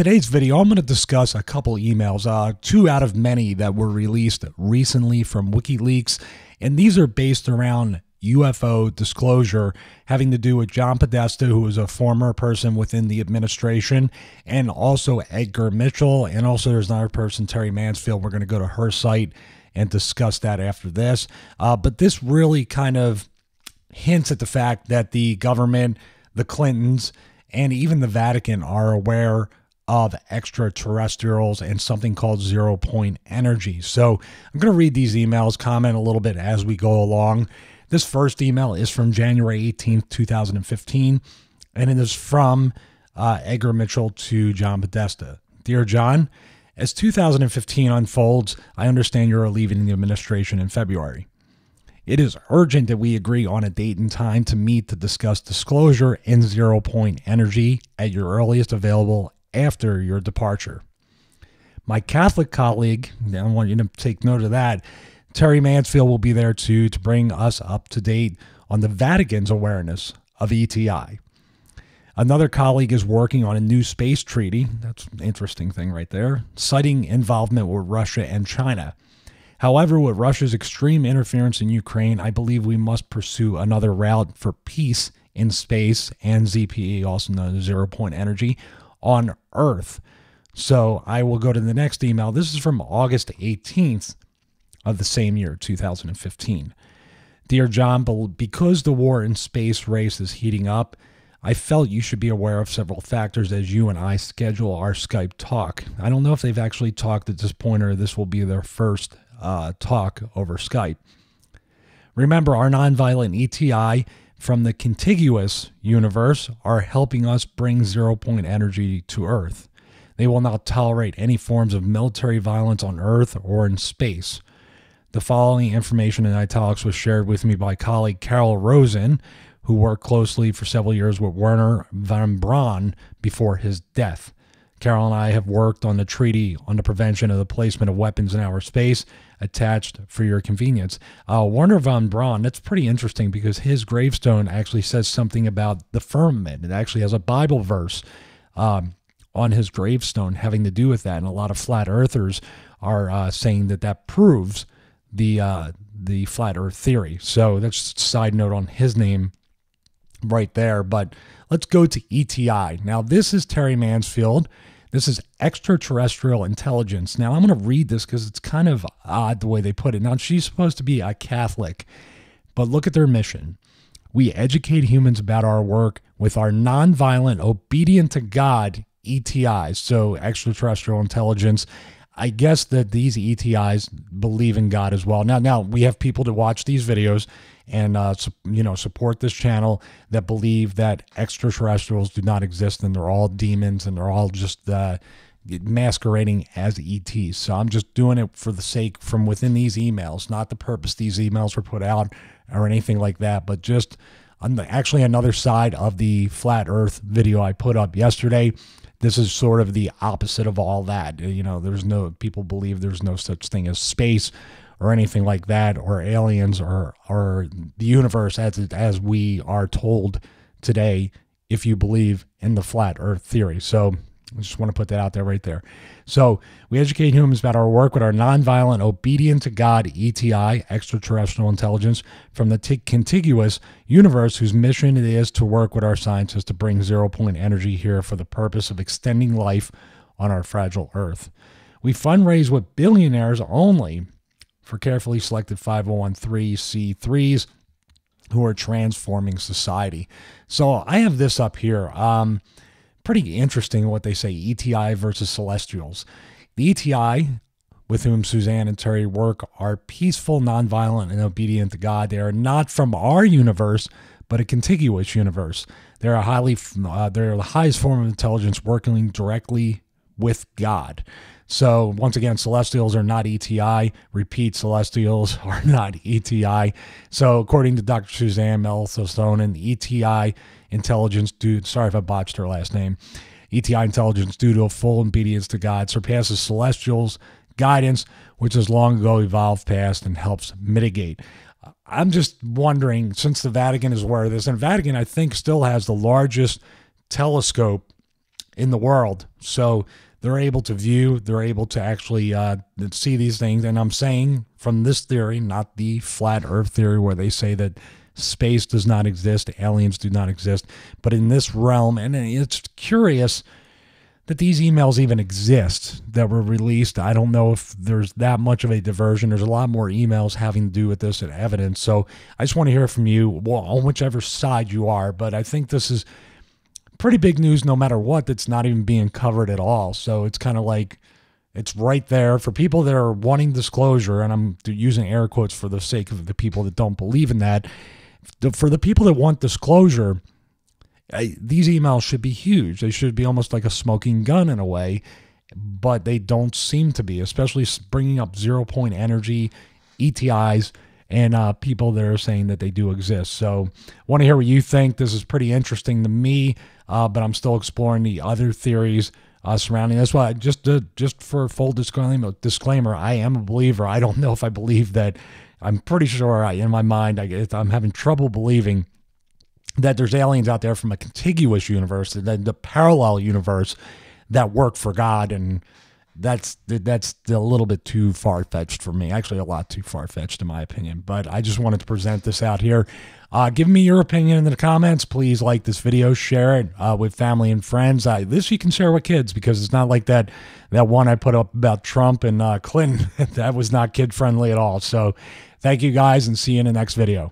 Today's video, I'm going to discuss a couple emails, two out of many that were released recently from WikiLeaks, and these are based around UFO disclosure having to do with John Podesta, who was a former person within the administration, and also Edgar Mitchell, and also there's another person, Terry Mansfield. We're going to go to her site and discuss that after this. But this really kind of hints at the fact that the government, the Clintons, and even the Vatican are aware of extraterrestrials and something called 0-point energy. So I'm going to read these emails, comment a little bit as we go along. This first email is from January 18th, 2015, and it is from Edgar Mitchell to John Podesta. Dear John, as 2015 unfolds, I understand you're leaving the administration in February. It is urgent that we agree on a date and time to meet to discuss disclosure in 0-point energy at your earliest available after your departure. My Catholic colleague, I want you to take note of that, Terry Mansfield will be there too to bring us up to date on the Vatican's awareness of ETI. Another colleague is working on a new space treaty, that's an interesting thing right there, citing involvement with Russia and China. However, with Russia's extreme interference in Ukraine, I believe we must pursue another route for peace in space and ZPE, also known as 0-point energy, on Earth. So I will go to the next email. This is from August 18th of the same year, 2015. Dear John, because the war in space race is heating up, I felt you should be aware of several factors as you and I schedule our Skype talk. I don't know if they've actually talked at this point or this will be their first talk over Skype. Remember, our nonviolent ETI from the contiguous universe are helping us bring 0-point energy to Earth. They will not tolerate any forms of military violence on Earth or in space. The following information in italics was shared with me by colleague Carol Rosen, who worked closely for several years with Werner von Braun before his death. Carol and I have worked on the treaty on the prevention of the placement of weapons in outer space, attached for your convenience. Werner von Braun, that's pretty interesting because his gravestone actually says something about the firmament. It actually has a Bible verse on his gravestone having to do with that, and a lot of flat earthers are saying that that proves the flat earth theory. So that's a side note on his name right there. But let's go to ETI. Now, this is Terry Mansfield. This is extraterrestrial intelligence. Now, I'm going to read this because it's kind of odd the way they put it. Now, she's supposed to be a Catholic, but look at their mission. We educate humans about our work with our nonviolent, obedient to God ETIs, so extraterrestrial intelligence. I guess that these ETIs believe in God as well. Now we have people that watch these videos and support this channel that believe that extraterrestrials do not exist and they're all demons and they're all just masquerading as ETs. So I'm just doing it for the sake from within these emails, not the purpose these emails were put out or anything like that, but just actually another side of the flat Earth video I put up yesterday. This is sort of the opposite of all that. People believe there's no such thing as space or anything like that, or aliens, or the universe as we are told today, if you believe in the flat Earth theory. So I just want to put that out there right there. So we educate humans about our work with our nonviolent, obedient to God ETI, extraterrestrial intelligence, from the contiguous universe, whose mission it is to work with our scientists to bring 0-point energy here for the purpose of extending life on our fragile Earth. We fundraise with billionaires only for carefully selected 501(c)(3)s who are transforming society. So I have this up here. Pretty interesting what they say, ETI versus celestials. The ETI, with whom Suzanne and Terry work, are peaceful, nonviolent, and obedient to God. They are not from our universe, but a contiguous universe. They're the highest form of intelligence working directly with God. So once again, celestials are not ETI. Repeat, celestials are not ETI. So according to Dr. Suzanne Melthosonen, ETI intelligence sorry if I botched her last name, ETI intelligence due to a full obedience to God surpasses celestials' guidance, which has long ago evolved past and helps mitigate. I'm just wondering, since the Vatican is aware of this, and Vatican I think still has the largest telescope in the world. So they're able to view, they're able to actually see these things. And I'm saying from this theory, not the flat earth theory where they say that space does not exist, aliens do not exist, but in this realm. And it's curious that these emails even exist that were released. I don't know if there's that much of a diversion. There's a lot more emails having to do with this and evidence. So I just want to hear from you, well, on whichever side you are. But I think this is pretty big news no matter what, that's not even being covered at all. So it's kind of like it's right there for people that are wanting disclosure, and I'm using air quotes for the sake of the people that don't believe in that. For the people that want disclosure, these emails should be huge. They should be almost like a smoking gun in a way, but they don't seem to be, especially bringing up 0-point energy, ETIs, and people that are saying that they do exist. So I want to hear what you think. This is pretty interesting to me, but I'm still exploring the other theories surrounding this. Well, just for full disclaimer, I am a believer. I don't know if I believe that. I'm pretty sure in my mind, I'm having trouble believing that there's aliens out there from a contiguous universe, the parallel universe that work for God, and that's a little bit too far-fetched for me. Actually, a lot too far-fetched in my opinion. But I just wanted to present this out here. Give me your opinion in the comments. Please like this video, share it with family and friends. This you can share with kids, because it's not like that one I put up about Trump and Clinton. That was not kid-friendly at all. So thank you guys, and see you in the next video.